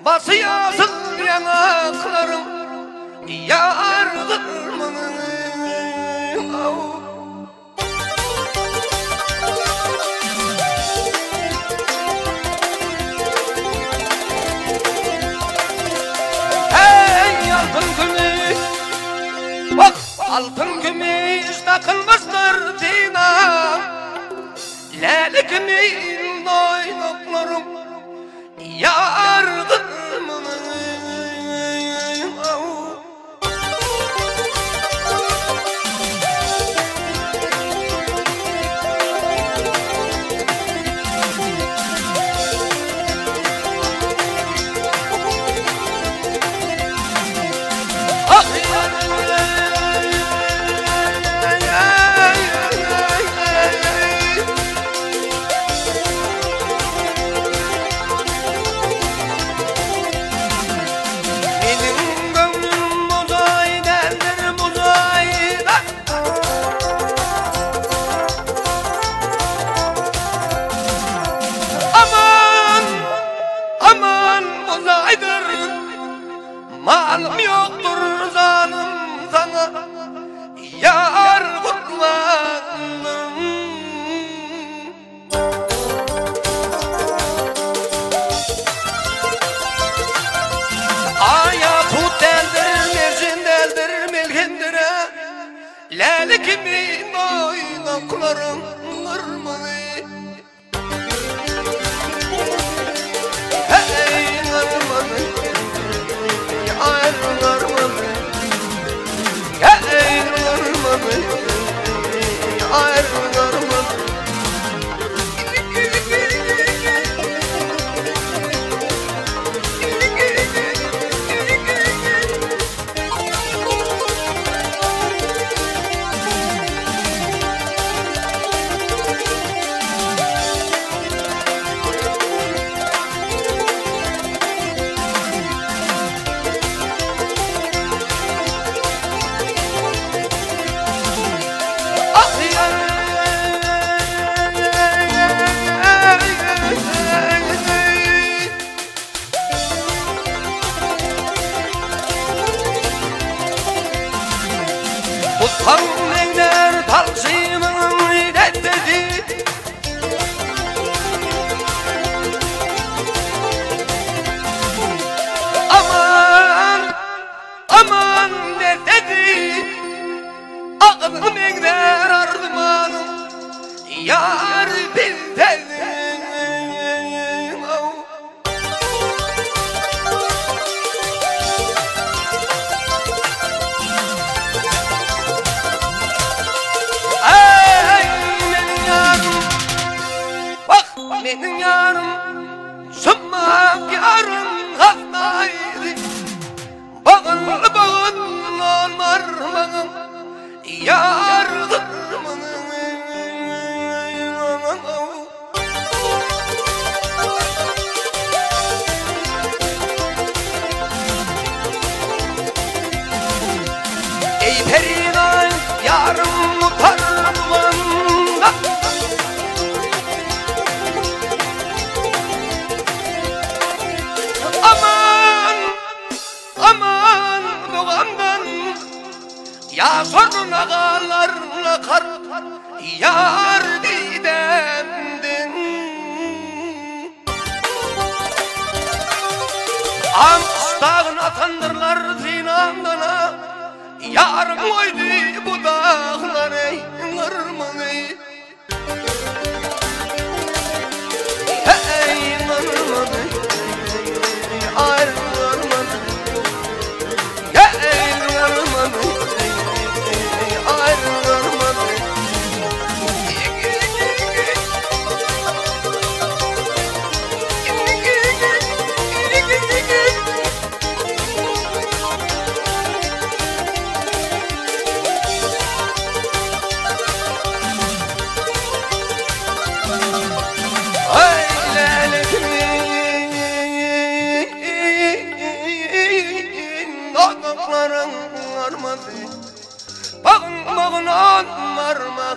basıyasın yanaklarım yardımın. Hey altın gümüş, bak altın gümüş takılmıştır dina, lelikimin oynaklarım yardımın. Malım yoktur zanım sana yar kurbanım. Aya tut deldir, mercin deldir, melkendir, leli kimin oynaklarım ırmalı. Hey ırmalı, Utkan eyler talşımın reddedi, aman aman reddedi, aklım eyler ardımanım yar bildedim. Benim yarım, sımmak yarım hastaydı, bağınlı bağın olmarmanım yardımın. Ey perine yarım mutarmanda, aman boğamdan ya soruna ağlarla kar yar didemdin. Amstağın atandırlar zinandana, yarım oydu bu dağlar ey ırman ey. Hey ırman ey, ay ırman ey. Bağın bağın anlar mı?